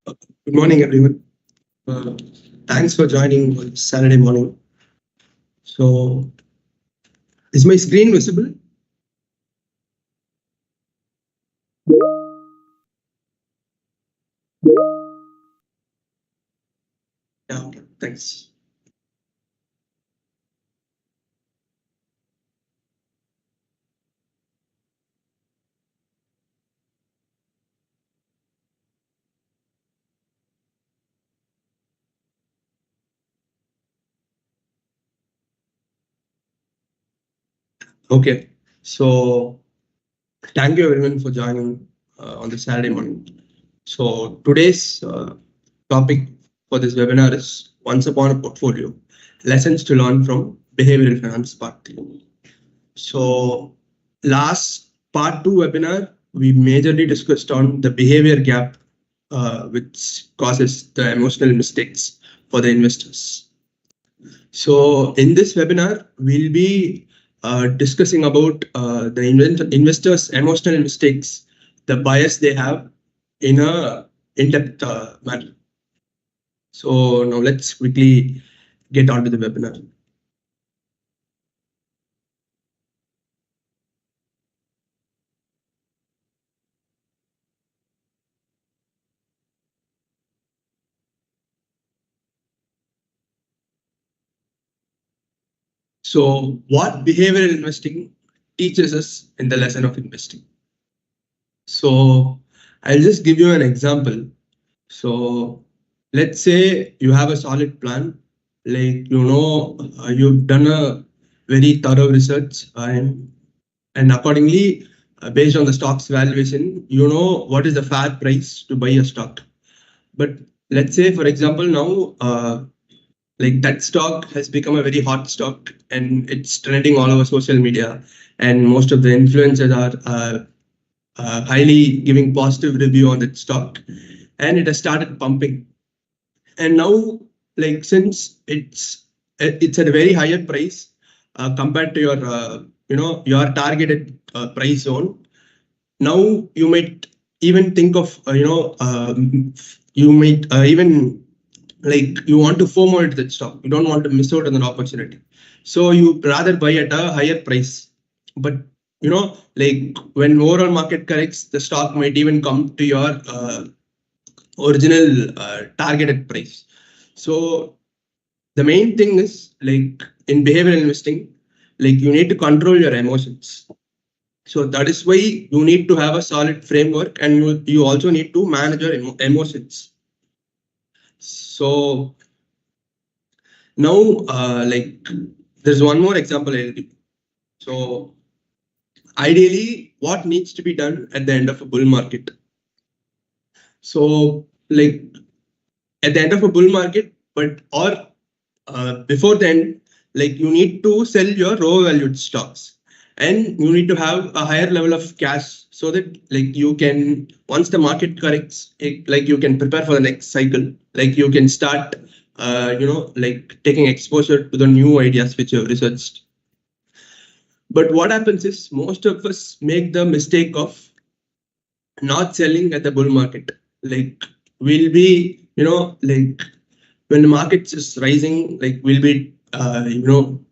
Good morning, everyone. Uh, Thanks for joining on Saturday morning. So, is my screen visible? Yeah, okay, thanks. Okay, so thank you everyone for joining on the Saturday morning. So, today's topic for this webinar is Once Upon a Portfolio Lessons to Learn from Behavioral Finance Part 3. So, last part 2 webinar, we majorly discussed on the behavior gap which causes the emotional mistakes for the investors. So in this webinar, we'll be discussing about the investors' emotional mistakes, the bias they have in a in-depth manner. So now let's quickly get on to the webinar. So what behavioral investing teaches us in the lesson of investing? So I'll just give you an example. So let's say you have a solid plan, like you've done a very thorough research and accordingly, based on the stock's valuation, you know what is the fair price to buy a stock. But let's say, for example, now like that stock has become a very hot stock and it's trending all over social media, and most of the influencers are highly giving positive review on that stock, and it has started pumping. And now, like since it's at a very higher price compared to your your targeted price zone, now you might even think of you might even like you want to FOMO into that stock. You don't want to miss out on an opportunity, so you rather buy at a higher price. But like when overall market corrects, the stock might even come to your original targeted price. So the main thing is, like in behavioral investing, like you need to control your emotions. So that is why you need to have a solid framework, and you also need to manage your emotions. So now, like there's one more example I'll give. So ideally, what needs to be done at the end of a bull market? So like at the end of a bull market, but or before then, like you need to sell your overvalued stocks, and you need to have a higher level of cash so that like you can, once the market corrects, like you can prepare for the next cycle, like you can start like taking exposure to the new ideas which you have researched. But what happens is most of us make the mistake of not selling at the bull market. Like we'll be, like when the market is rising, like we'll be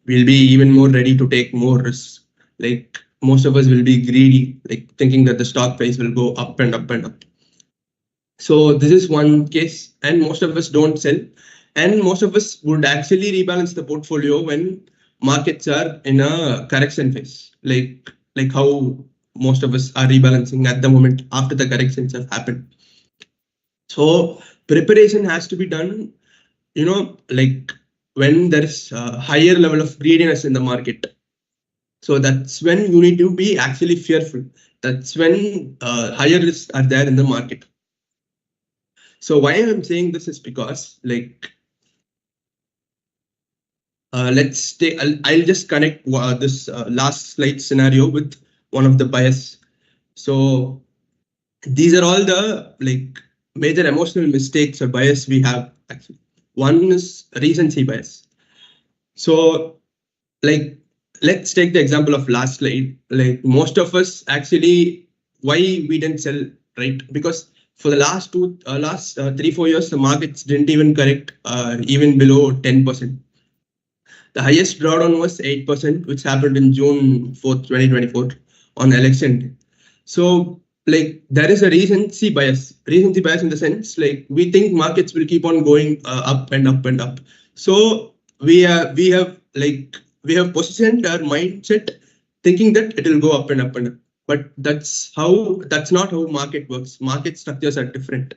even more ready to take more risks. Like most of us will be greedy, like thinking that the stock price will go up and up and up. So this is one case, and most of us don't sell, and most of us would actually rebalance the portfolio when markets are in a correction phase, like how most of us are rebalancing at the moment after the corrections have happened. So preparation has to be done, like when there is a higher level of greediness in the market. So that's when you need to be actually fearful. That's when higher risks are there in the market. So why I'm saying this is because, like, let's take. I'll just connect this last slide scenario with one of the bias. So these are all the like major emotional mistakes or bias we have actually. One is recency bias. So like let's take the example of last slide. Like most of us actually, why we didn't sell, right? Because for the last 3-4 years, the markets didn't even correct even below 10%. The highest drawdown was 8%, which happened in June 4th, 2024 on election day. So like there is a recency bias in the sense like we think markets will keep on going up and up and up. So we have positioned our mindset thinking that it will go up and up and up. But that's not how market works. Market structures are different.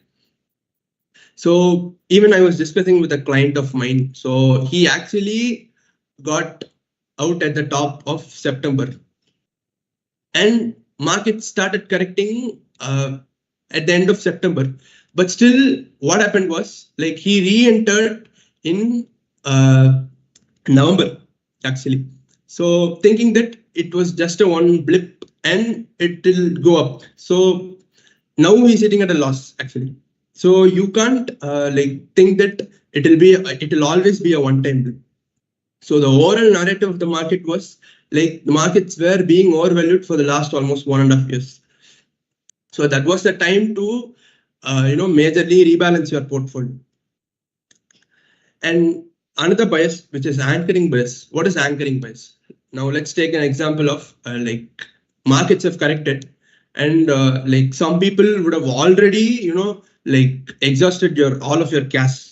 So even I was discussing with a client of mine. So he actually got out at the top of September, and market started correcting at the end of September. But still, what happened was like he re-entered in November actually. So thinking that it was just a one blip and it will go up. So now he's sitting at a loss actually. So you can't think that it will always be a one-time blip. So the overall narrative of the market was like the markets were being overvalued for the last almost 1.5 years. So that was the time to majorly rebalance your portfolio. And another bias, which is anchoring bias. What is anchoring bias? Now let's take an example of markets have corrected, and some people would have already exhausted all of your cash,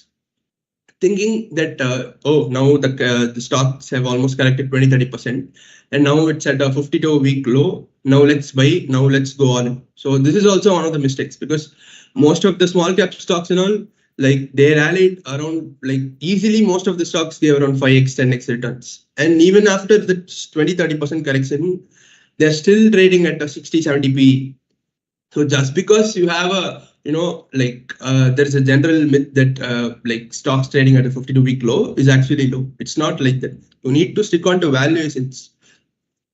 thinking that now the stocks have almost corrected 20-30%, and now it's at a 52-week low. Now let's buy. Now let's go on. So this is also one of the mistakes, because most of the small cap stocks and all, they rallied around easily. Most of the stocks gave around 5x, 10x returns, and even after the 20-30% correction, they're still trading at a 60-70 PE. So just because you have a there's a general myth that stocks trading at a 52-week low is actually low. It's not like that. You need to stick on to valuations.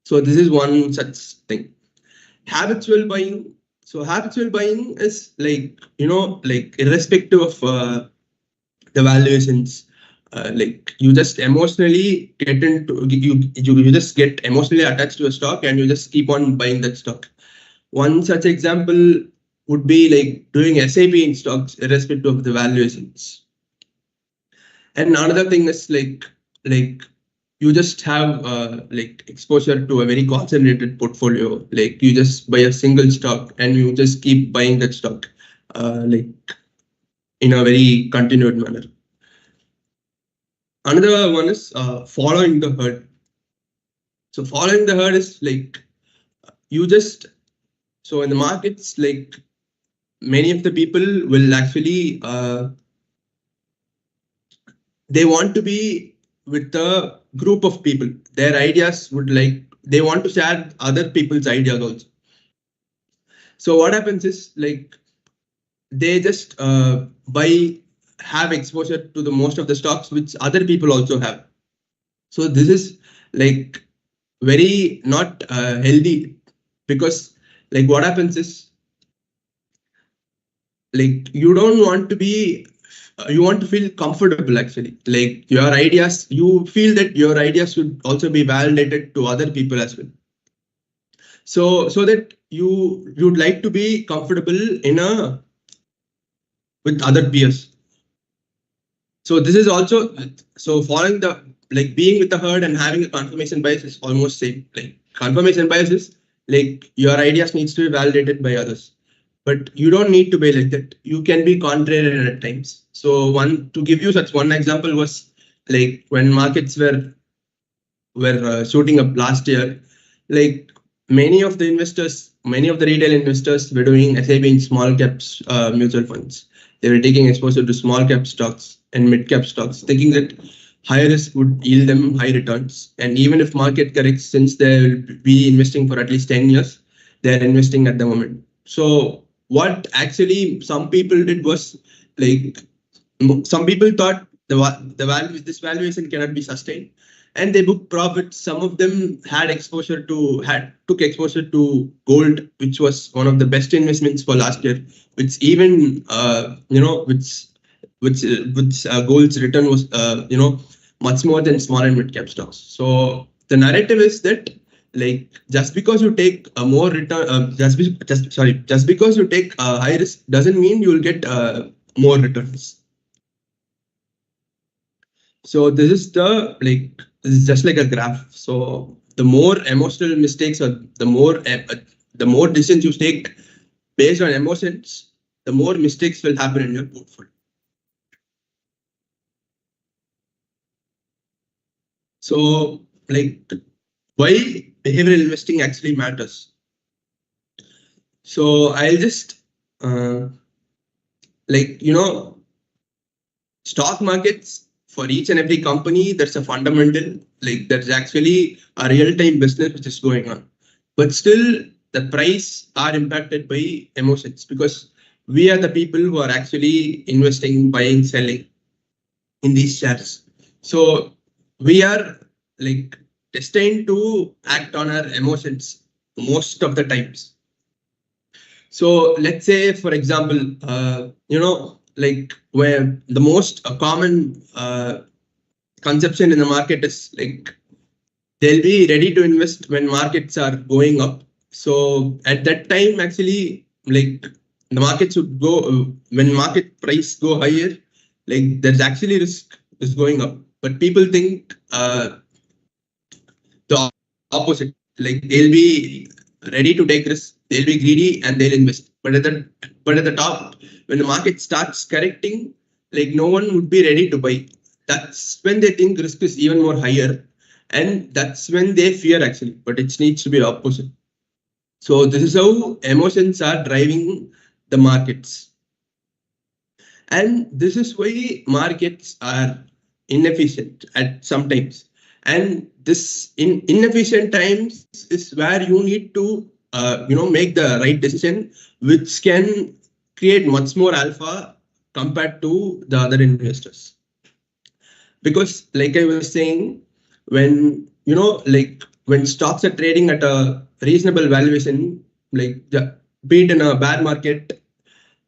So this is one such thing. Habitual buying. So habitual buying is irrespective of the valuations. You just emotionally get into you just get emotionally attached to a stock and you just keep on buying that stock. One such example would be doing SIP in stocks irrespective of the valuations. And another thing is you just have exposure to a very concentrated portfolio. You just buy a single stock and you just keep buying that stock in a very continued manner. Another one is following the herd. So following the herd is so in the markets, many of the people will actually they want to be with a group of people. Their ideas would they want to share other people's ideas also. So what happens is they just have exposure to the most of the stocks which other people also have. So this is very not healthy, because what happens is you don't want to be you want to feel comfortable actually. Your ideas, you feel that your ideas should also be validated to other people as well. So that you'd like to be comfortable with other peers. So this is also following the being with the herd and having a confirmation bias is almost same. Confirmation bias is your ideas needs to be validated by others, but you don't need to be like that. You can be contrarian at times. So to give you such one example was when markets were shooting up last year, many of the retail investors were doing SIP in small caps mutual funds. They were taking exposure to small cap stocks and mid cap stocks, thinking that high risk would yield them high returns. And even if market corrects, since they will be investing for at least 10 years, they're investing at the moment. So what actually some people did was some people thought this valuation cannot be sustained, and they booked profits. Some of them took exposure to gold, which was one of the best investments for last year, which even gold's return was much more than small and mid cap stocks. So the narrative is that like just because you take a more return, just because you take a high risk doesn't mean you'll get more returns. So this is this is just like a graph. So the more emotional mistakes or the more decisions you take based on emotions, the more mistakes will happen in your portfolio. So why behavioral investing actually matters. So I'll just stock markets, for each and every company, there's a fundamental, there's actually a real-time business which is going on. But still, the price are impacted by emotions, because we are the people who are actually investing, buying, selling in these shares. So we are destined to act on our emotions most of the times. So let's say, for example, where the most common conception in the market is they'll be ready to invest when markets are going up. So at that time, actually, the markets would go when market price go higher. There's actually risk is going up, but people think the opposite. They'll be ready to take risks, they'll be greedy, and they'll invest. But at the top, when the market starts correcting, no one would be ready to buy. That's when they think risk is even more higher, and that's when they fear actually. But it needs to be opposite. So this is how emotions are driving the markets, and this is why markets are inefficient at sometimes. And this inefficient times is where you need to make the right decision, which can create much more alpha compared to the other investors. Because like I was saying, when when stocks are trading at a reasonable valuation, be it in a bad market,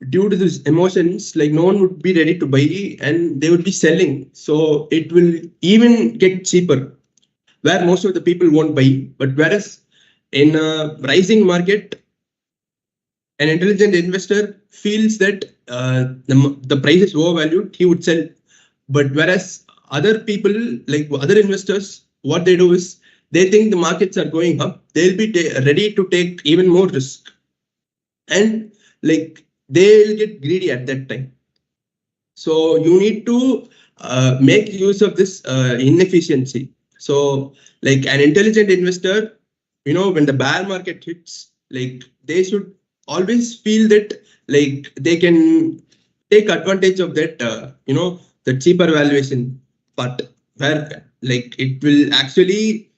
due to these emotions, no one would be ready to buy and they would be selling. So it will even get cheaper, where most of the people won't buy. But whereas in a rising market, an intelligent investor feels that the price is overvalued, he would sell. But whereas other people, other investors, what they do is they think the markets are going up, they'll be ready to take even more risk. And they'll get greedy at that time. So you need to make use of this inefficiency. So an intelligent investor, when the bear market hits, they should always feel that they can take advantage of that, the cheaper valuation part, where it will actually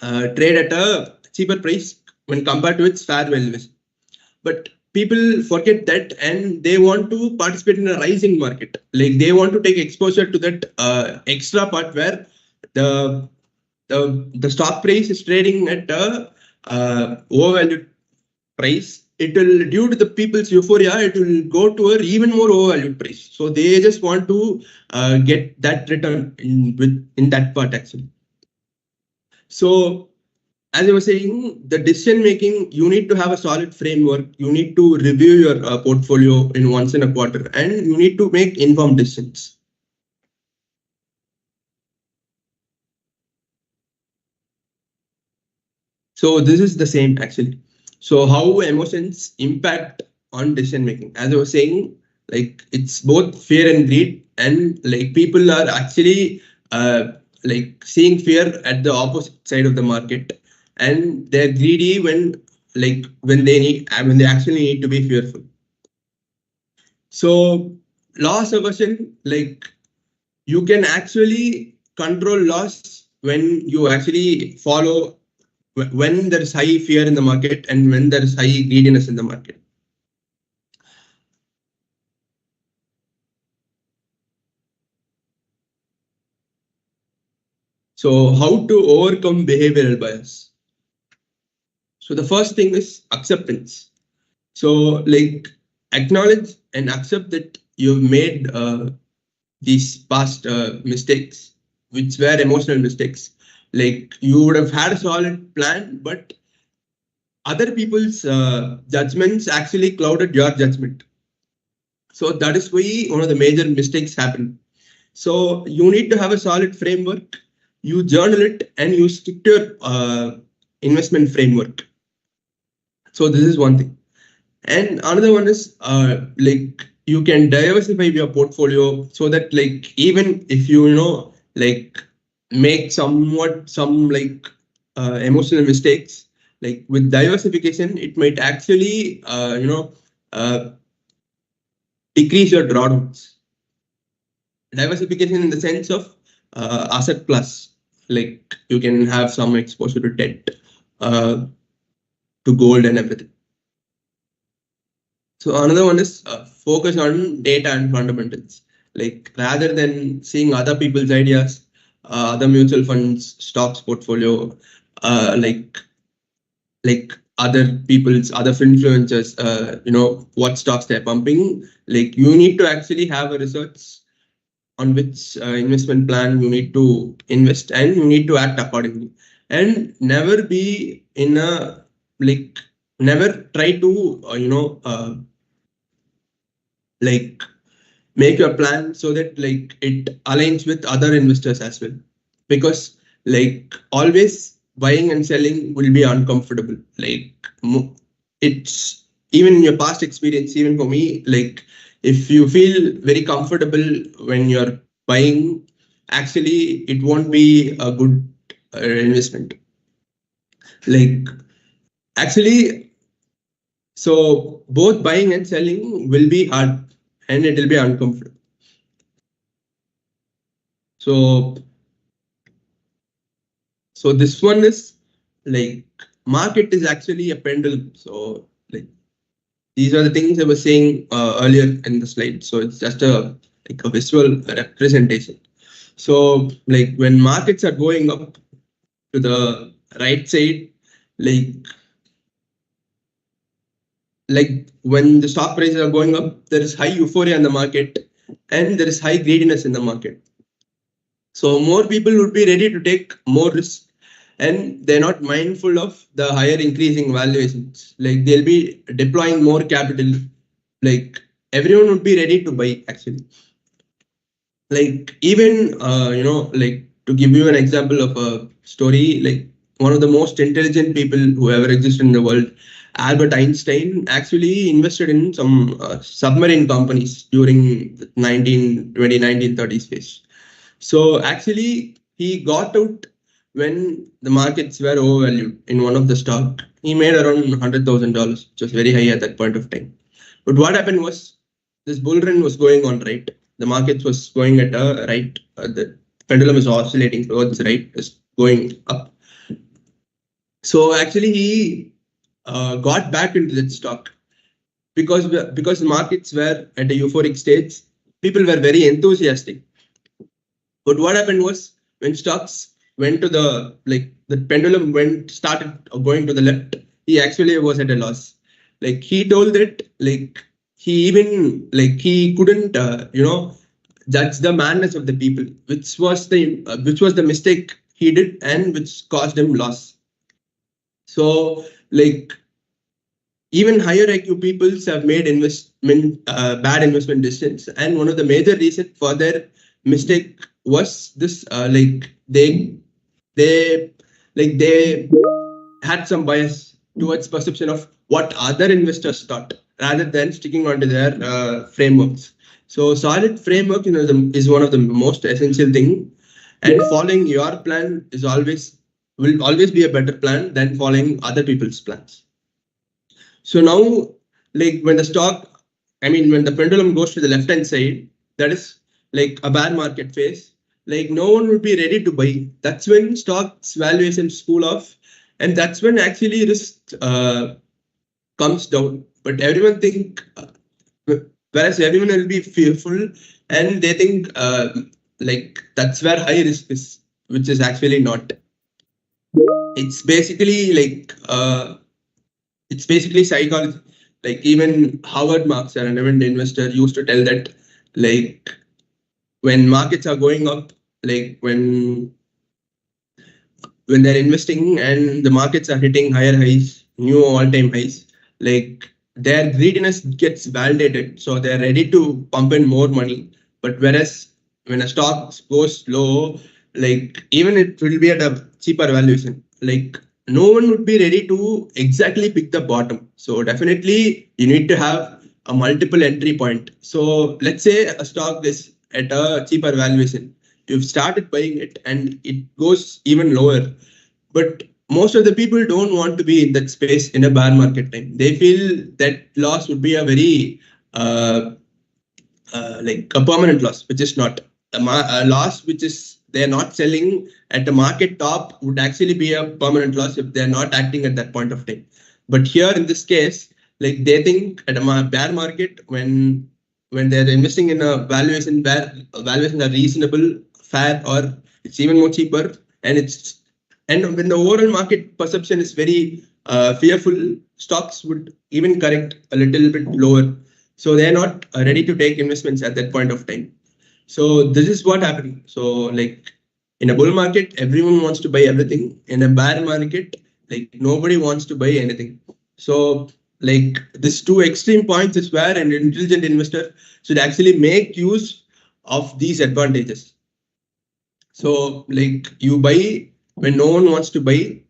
trade at a cheaper price when compared to its fair valuation. But people forget that, and they want to participate in a rising market. They want to take exposure to that extra part where the stock price is trading at a overvalued price. It will, due to the people's euphoria, it will go to an even more overvalued price. So they just want to get that return in that part actually. So as I was saying, the decision making, you need to have a solid framework. You need to review your portfolio in once in a quarter, and you need to make informed decisions. So this is the same actually. So how emotions impact on decision making? As I was saying, it's both fear and greed, and people are actually seeing fear at the opposite side of the market, and they're greedy when they actually need to be fearful. So loss aversion, you can actually control loss when you actually follow, when there is high fear in the market and when there is high greediness in the market. So how to overcome behavioral bias? So the first thing is acceptance. So acknowledge and accept that you've made these past mistakes, which were emotional mistakes. like you would have had a solid plan, but other people's judgments actually clouded your judgment. So that is why one of the major mistakes happen. So you need to have a solid framework. You journal it and you stick to your investment framework. So this is one thing. And another one is like you can diversify your portfolio so that like even if you like make some like emotional mistakes, like with diversification, it might actually uh, decrease your drawdowns. Diversification in the sense of asset class, like you can have some exposure to debt, to gold and everything. So another one is focus on data and fundamentals. Like rather than seeing other people's ideas, other mutual funds, stocks portfolio, like other people's other influencers, what stocks they're pumping. Like you need to actually have a research on which investment plan you need to invest, and you need to act accordingly. And never be in a like never try to like make your plan so that like it aligns with other investors as well, because like always buying and selling will be uncomfortable. Like it's even in your past experience, even for me, like if you feel very comfortable when you're buying, actually it won't be a good investment. Like actually, so both buying and selling will be hard and it will be uncomfortable. So this one is like market is actually a pendulum. So like these are the things I was saying earlier in the slide. So it's just a like a visual representation. So like when markets are going up to the right side, like when the stock prices are going up, there is high euphoria in the market and there is high greediness in the market. So more people would be ready to take more risk, and they're not mindful of the higher increasing valuations. Like they'll be deploying more capital. Like everyone would be ready to buy actually. Like even like to give you an example of a story, like one of the most intelligent people who ever existed in the world, Albert Einstein, actually invested in some submarine companies during the 1930s phase. So actually, he got out when the markets were overvalued in one of the stock. He made around $100,000, which was very high at that point of time. But what happened was this bull run was going on right. The market was going at a right. The pendulum is oscillating towards right, is going up. So actually, he got back into that stock because the markets were at a euphoric stage. People were very enthusiastic. But what happened was when stocks went to the pendulum started going to the left, he actually was at a loss. Like he told that he couldn't judge the madness of the people, which was the mistake he did and which caused him loss. So like even higher IQ people have made bad investment decisions, and one of the major reasons for their mistake was this: they they had some bias towards perception of what other investors thought, rather than sticking onto their frameworks. So solid framework, is one of the most essential thing, and following your plan will always be a better plan than following other people's plans. So now, like when when the pendulum goes to the left hand side, that is like a bear market phase. Like no one would be ready to buy. That's when stocks valuations cool off, and that's when actually risk comes down. But everyone whereas everyone will be fearful, and they think that's where high risk is, which is actually not. It's basically it's basically psychology. Like even Howard Marks, an eminent investor, used to tell that like when markets are going up, like when when they're investing and the markets are hitting higher highs, new all-time highs, like their greediness gets validated. So they're ready to pump in more money. But whereas when a stock goes low, like even it will be at a cheaper valuation, like no one would be ready to exactly pick the bottom. So definitely you need to have a multiple entry point. So let's say a stock is at a cheaper valuation. You've started buying it and it goes even lower. But most of the people don't want to be in that space in a bear market time. They feel that loss would be a very uh, like a permanent loss, which is not a loss, which is they're not selling at the market top would actually be a permanent loss if they're not acting at that point of time. But here in this case, like they think at a bear market when they're investing in a valuation where valuations are reasonable, fair, or it's even more cheaper, and it's and when the overall market perception is very fearful, stocks would even correct a little bit lower. So they're not ready to take investments at that point of time. So this is what happening. So like in a bull market, everyone wants to buy everything. In a bear market, like nobody wants to buy anything. So like this two extreme points is where an intelligent investor should actually make use of these advantages. So like you buy when no one wants to buy,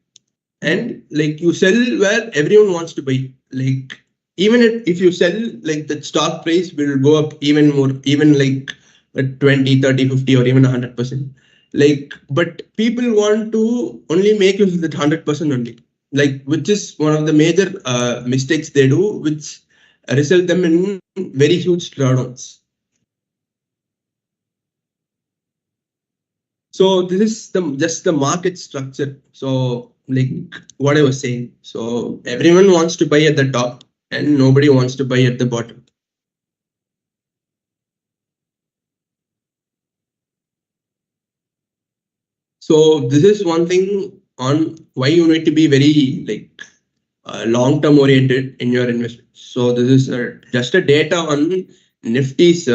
and like you sell where everyone wants to buy. Like even if you sell, like the stock price will go up even more, even like 20, 30, 50, or even 100%. Like, but people want to only make use of that 100% only, like which is one of the major mistakes they do, which result them in very huge drawdowns. So this is just the market structure. So like what I was saying. So everyone wants to buy at the top and nobody wants to buy at the bottom. So this is one thing on why you need to be very like long-term oriented in your investment. So this is just a data on Nifty's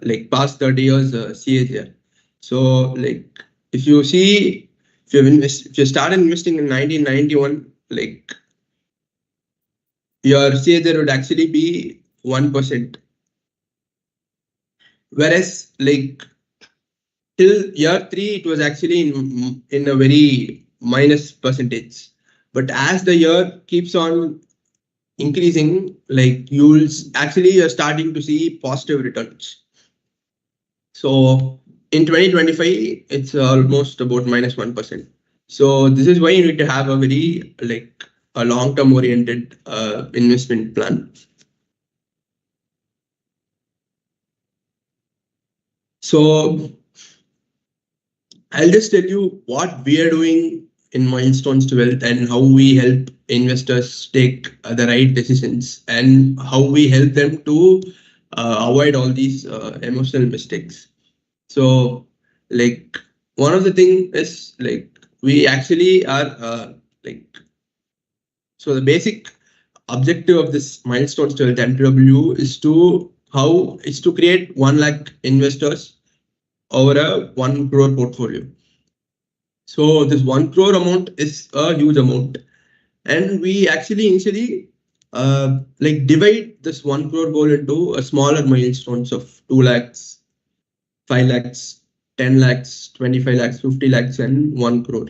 like past 30 years CAGR. So like if you see, if you started investing in 1991, like your CAGR would actually be 1%. Whereas like till year three, it was actually in a very minus percentage. But as the year keeps on increasing, like actually you're starting to see positive returns. So in 2025, it's almost about minus 1%. So this is why you need to have a very like a long-term oriented investment plan. So I'll just tell you what we are doing in Milestones to Wealth and how we help investors take the right decisions and how we help them to avoid all these emotional mistakes. So, like one of the thing is like we actually are like so the basic objective of this Milestones to Wealth MTW is to create 1 lakh investors over a 1 crore portfolio. So this 1 crore amount is a huge amount, and we actually initially like divide this 1 crore goal into a smaller milestones of 2 lakhs, 5 lakhs, 10 lakhs, 25 lakhs, 50 lakhs, and 1 crore.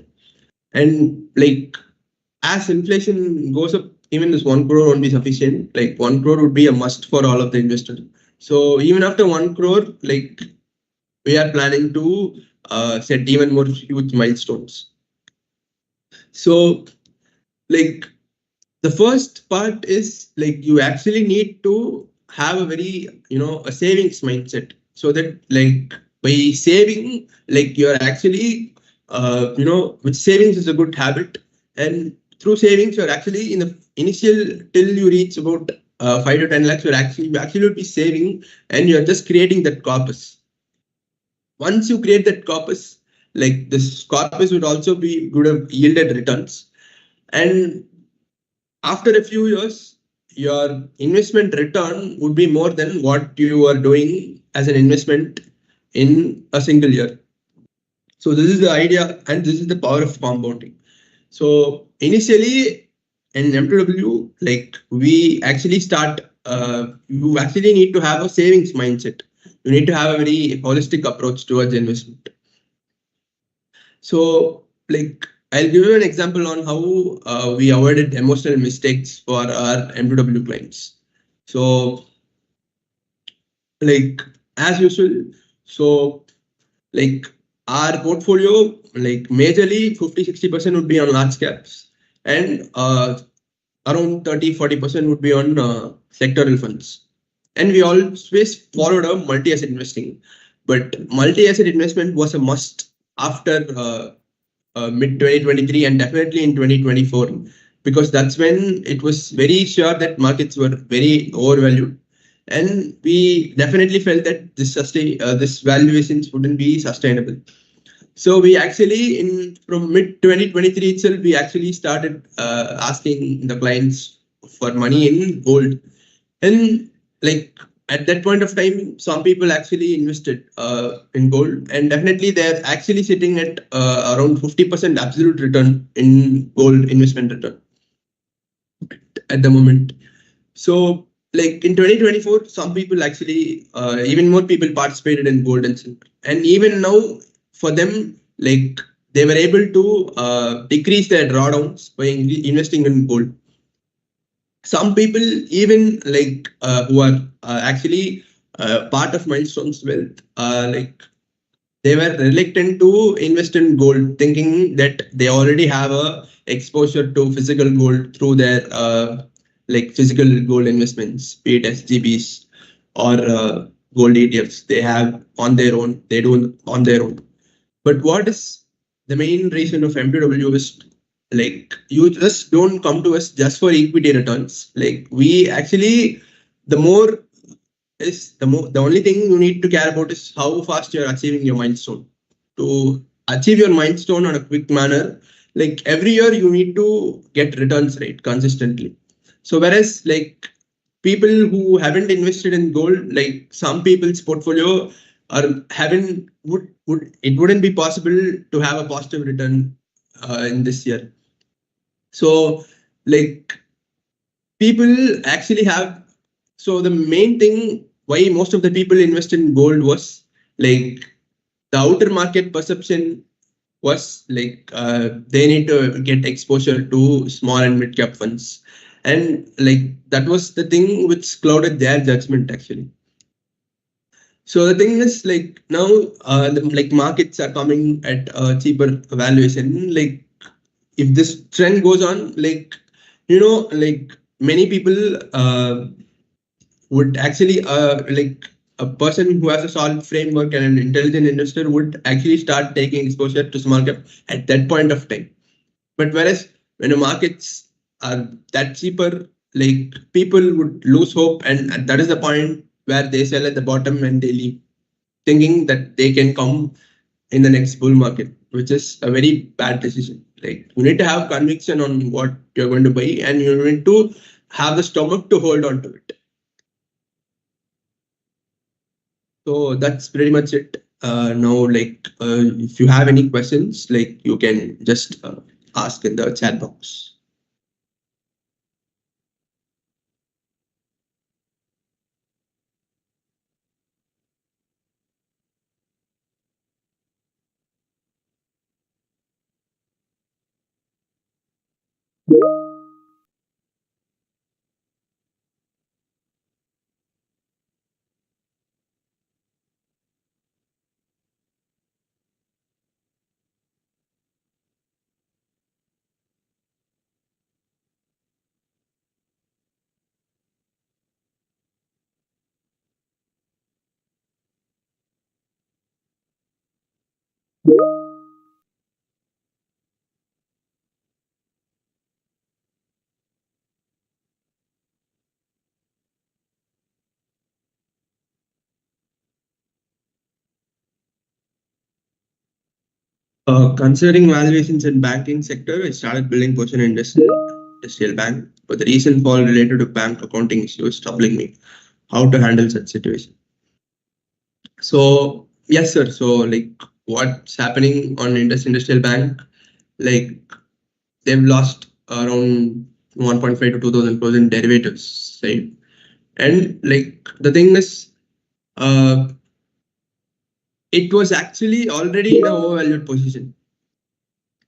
And like as inflation goes up, even this 1 crore won't be sufficient. Like 1 crore would be a must for all of the investors. So even after 1 crore, like we are planning to set even more huge milestones. So like the first part is like you actually need to have a very a savings mindset, so that like by saving, like you're actually which savings is a good habit, and through savings you're actually in the initial till you reach about 5 to 10 lakhs, you actually would be saving, and you're just creating that corpus. Once you create that corpus, like this corpus would also be good have yielded returns, and after a few years your investment return would be more than what you are doing as an investment in a single year. So this is the idea, and this is the power of compounding. So initially in M2W, like we actually start, you actually need to have a savings mindset. You need to have a very holistic approach towards investment. So like I'll give you an example on how we avoided emotional mistakes for our M2W clients. So like as usual, so like our portfolio, like majorly 50-60% would be on large caps, and around 30-40% would be on sectoral funds. And we always followed a multi-asset investing, but multi-asset investment was a must after mid 2023 and definitely in 2024, because that's when it was very sure that markets were very overvalued, and we definitely felt that this valuations wouldn't be sustainable. So we actually, in from mid 2023 itself, we actually started asking the clients for money in gold. And like at that point of time, some people actually invested in gold, and definitely they're actually sitting at around 50% absolute return in gold investment return at the moment. So like in 2024, some people actually, even more people participated in gold and silver. And even now, for them, like they were able to decrease their drawdowns by investing in gold. Some people even like who are actually part of Milestones Wealth, like they were reluctant to invest in gold, thinking that they already have a exposure to physical gold through their like physical gold investments, be it SGBs or gold ETFs. They have on their own. They do on their own. But what is the main reason of MTW is like you just don't come to us just for equity returns. Like we actually, the more the only thing you need to care about is how fast you're achieving your milestone. To achieve your milestone on a quick manner, like every year you need to get returns right consistently. So whereas like people who haven't invested in gold, like some people's portfolio are haven't would it wouldn't be possible to have a positive return in this year. So like people actually have, so the main thing why most of the people invest in gold was like the outer market perception was like they need to get exposure to small and mid cap funds, and like that was the thing which clouded their judgment actually. So the thing is like now like markets are coming at a cheaper valuation. Like if this trend goes on, like like many people would actually like a person who has a solid framework and an intelligent investor would actually start taking exposure to small cap at that point of time. But whereas when the markets are that cheaper, like people would lose hope, and that is the point where they sell at the bottom and they leave, thinking that they can come in the next bull market, which is a very bad decision. Like you need to have conviction on what you're going to buy, and you need to have the stomach to hold on to it. So that's pretty much it. Now, like, if you have any questions, like, you can just ask in the chat box. Considering valuations in banking sector, I started building position in industrial bank, but the recent fall related to bank accounting issues troubling me. How to handle such situation? So yes, sir. So like, what's happening on industrial bank? Like they've lost around 1.5 to 2,000 crores in derivatives side. And like the thing is, it was actually already in a overvalued position.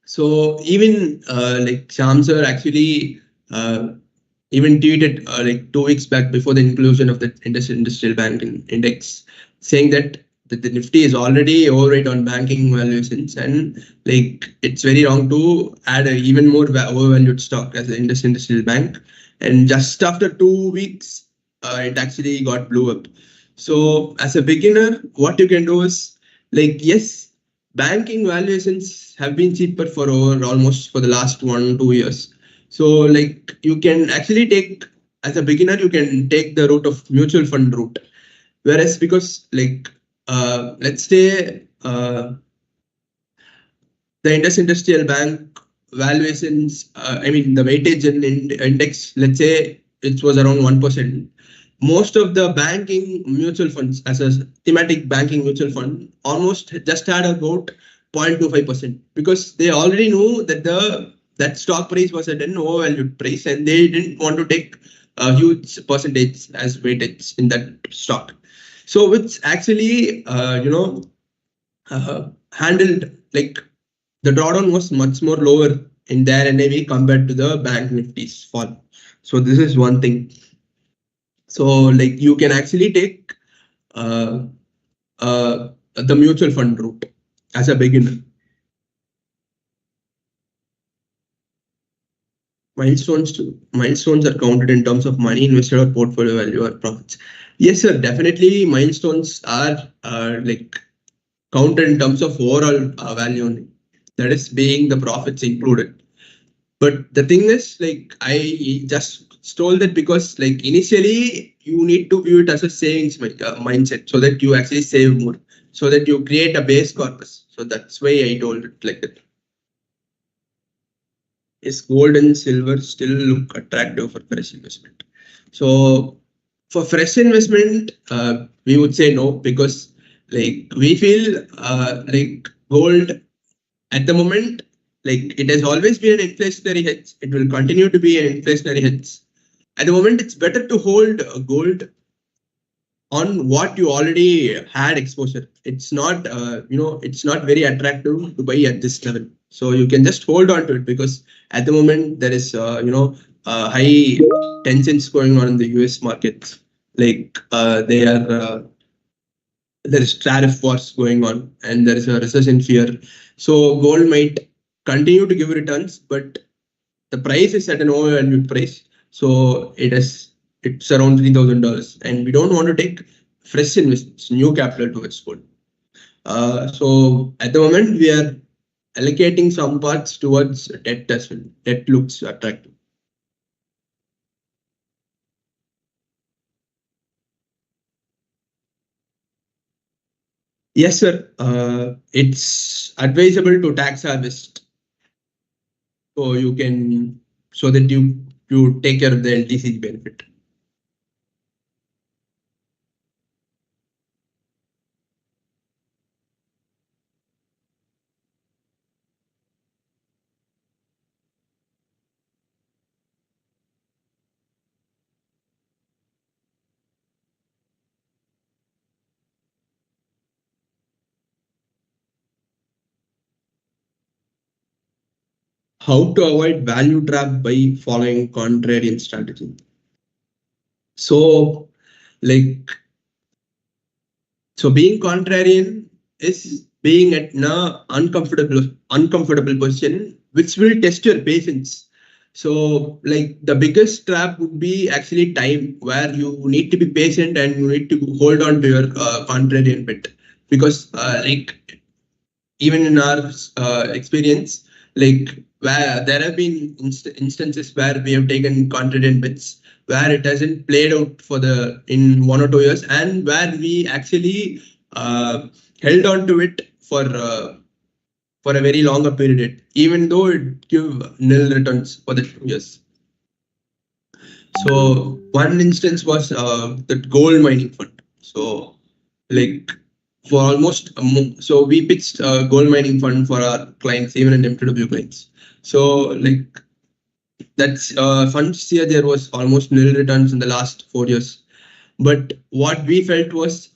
So even like Sham sir actually even tweeted like 2 weeks back before the inclusion of the industrial banking index, saying that the Nifty is already overweight on banking valuations, and like it's very wrong to add a even more overvalued stock as the industrial bank. And just after 2 weeks, it actually got blew up. So as a beginner, what you can do is like, yes, banking valuations have been cheaper for over almost for the last 1 2 years. So like you can actually take, as a beginner, you can take the route of mutual fund route. Whereas because like let's say the Industrial Bank valuations, I mean the weightage in index, let's say it was around 1%. Most of the banking mutual funds, as a thematic banking mutual fund, almost just had about 0.25%, because they already knew that that stock price was at an overvalued price, and they didn't want to take a huge percentage as weightage in that stock. So which actually handled, like, the drawdown was much more lower in their NAV compared to the bank Nifty's fall. So this is one thing. So like you can actually take the mutual fund route as a beginner. Milestones are counted in terms of money invested or portfolio value or profits. Yes, sir. Definitely, milestones are like counted in terms of overall value only. That is being the profits included. But the thing is, like, I just stole that because, like, initially you need to view it as a savings mindset, so that you actually save more, so that you create a base corpus. So that's why I told it like that. Is gold and silver still look attractive for fresh investment? So for fresh investment, we would say no, because like we feel like gold at the moment, like it has always been an inflationary hedge. It will continue to be an inflationary hedge. At the moment, it's better to hold gold on what you already had exposure. It's not, it's not very attractive to buy at this level. So you can just hold on to it, because at the moment there is, high tensions going on in the US markets. Like they are, there is tariff wars going on, and there is a recession fear. So gold might continue to give returns, but the price is at an overvalued price. So it's around $3,000, and we don't want to take fresh investments, new capital towards gold. So at the moment we are allocating some parts towards debt as well. Debt looks attractive. Yes, sir. It's advisable to tax harvest, so you can, so that you take care of the LTC benefit. How to avoid value trap by following contrarian strategy? So, like, so being contrarian is being at an uncomfortable position, which will test your patience. So, like, the biggest trap would be actually time, where you need to be patient and you need to hold on to your contrarian bit, because like, even in our experience, like, where there have been instances where we have taken contrarian bets where it hasn't played out for the in 1 or 2 years, and where we actually held on to it for a very longer period, even though it give nil returns for the 2 years. So one instance was the gold mining fund. So like for almost so we pitched a gold mining fund for our clients, even in M2W clients. So like that's funds here there was almost nil returns in the last 4 years. But what we felt was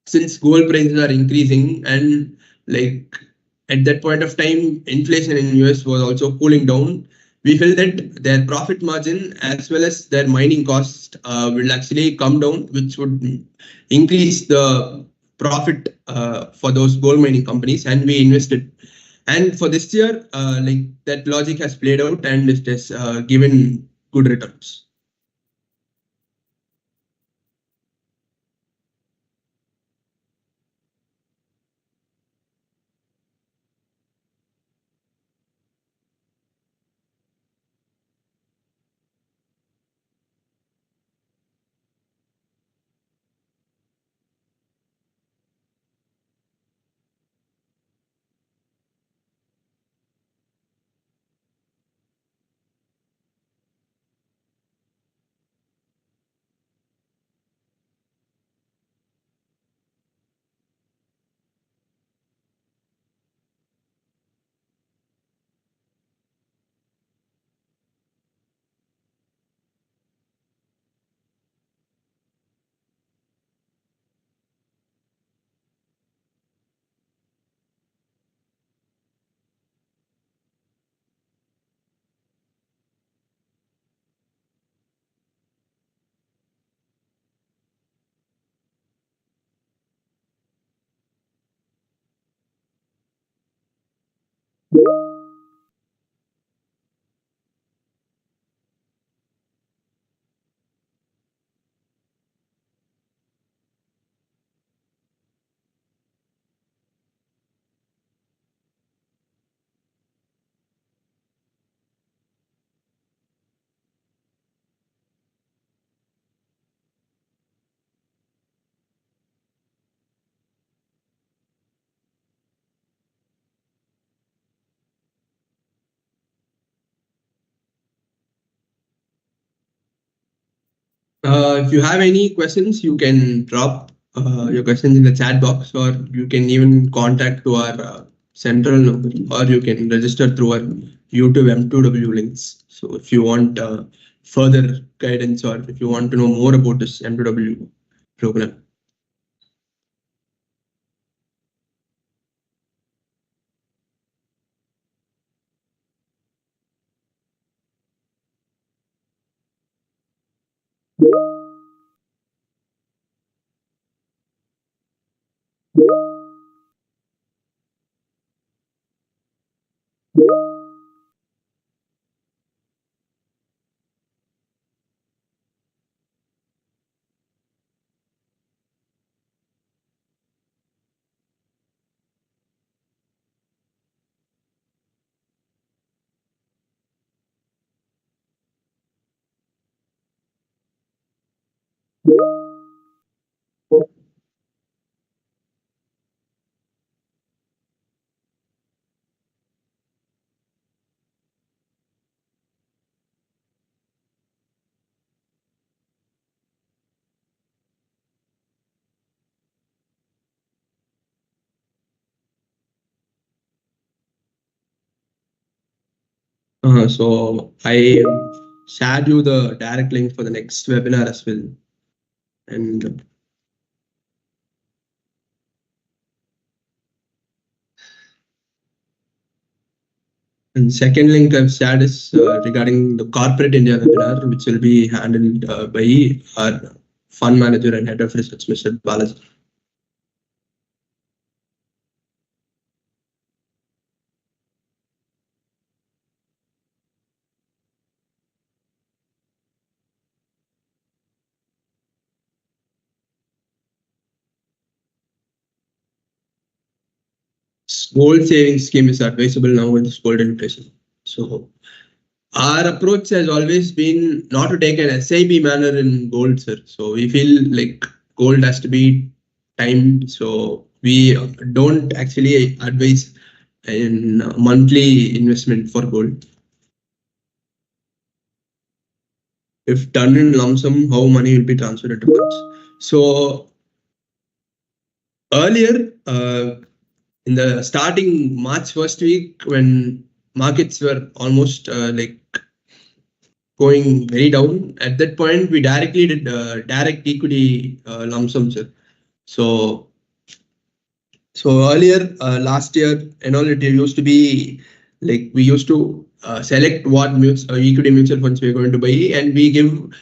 since gold prices are increasing and like at that point of time inflation in US was also cooling down, we felt that their profit margin as well as their mining cost will actually come down, which would increase the profit for those gold mining companies, and we invested. And for this year, like that logic has played out and it has given good returns. If you have any questions, you can drop your questions in the chat box, or you can even contact to our central number, or you can register through our YouTube M2W links. So if you want further guidance, or if you want to know more about this M2W program. So I shared you the direct link for the next webinar as well. And second link I've shared is regarding the corporate India webinar, which will be handled by our fund manager and head of research, Mr. Balaji. Gold savings scheme is advisable now with this gold inflation. So our approach has always been not to take an SIP manner in gold, sir. So we feel like gold has to be timed. So we don't actually advise in monthly investment for gold. If done in lump sum, how money will be transferred to funds. So Earlier, in the starting March first week, when markets were almost going very down, at that point we directly did direct equity lump sum, sir. So earlier, last year, and all, it used to be like we used to select what equity mutual funds we are going to buy, and we give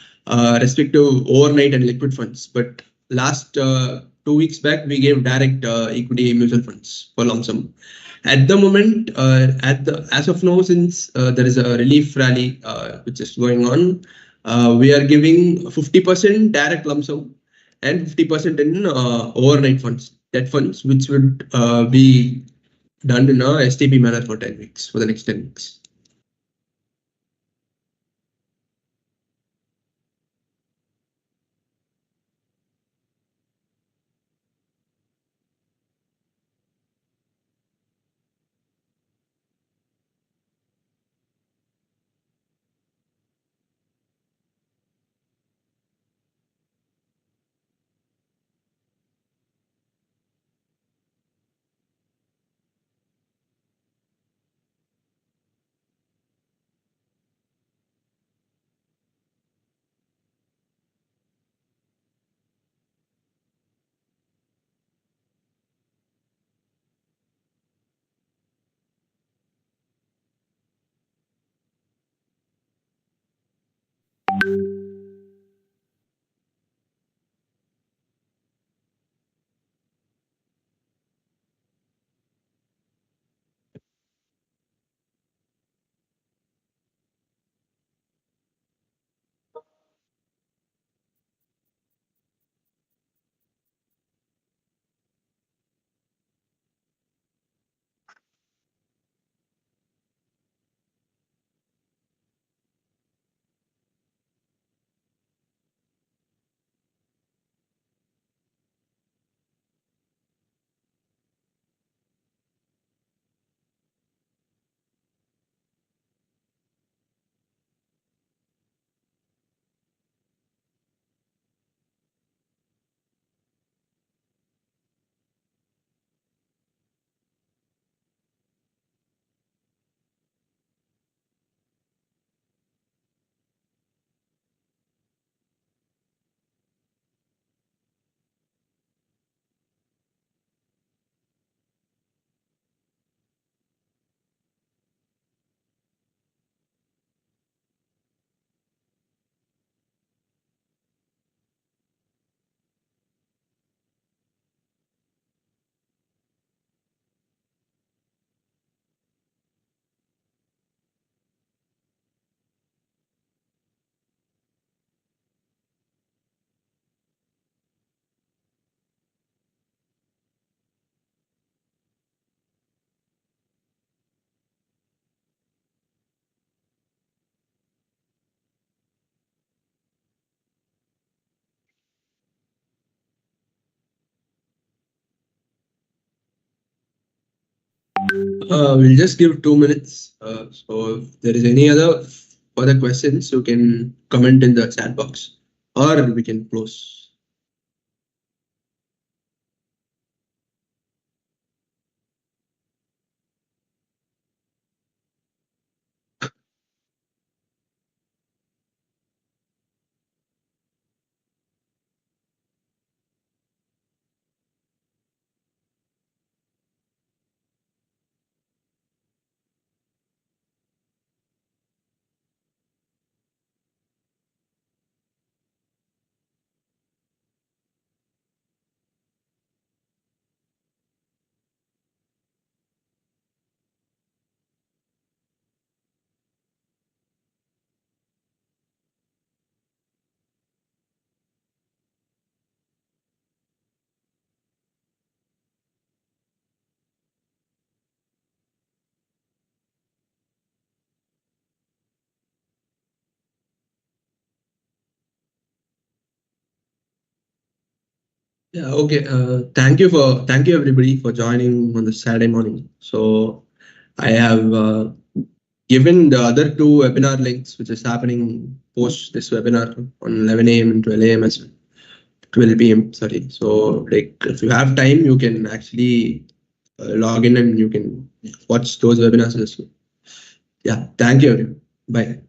respective overnight and liquid funds. But last 2 weeks back, we gave direct equity mutual funds for lump sum. At the moment, as of now, since there is a relief rally which is going on, we are giving 50% direct lump sum and 50% in overnight funds, debt funds, which would be done in a STP manner for 10 weeks, for the next 10 weeks. We'll just give 2 minutes. So if there is any other further questions, you can comment in the chat box, or we can close. Yeah, okay. Thank you everybody for joining on the Saturday morning. So I have given the other two webinar links, which is happening post this webinar on 11 a.m. and 12 a.m. as well. 12 p.m. Sorry. So, like, if you have time, you can actually log in and you can watch those webinars as well. Yeah. Thank you, everyone. Bye.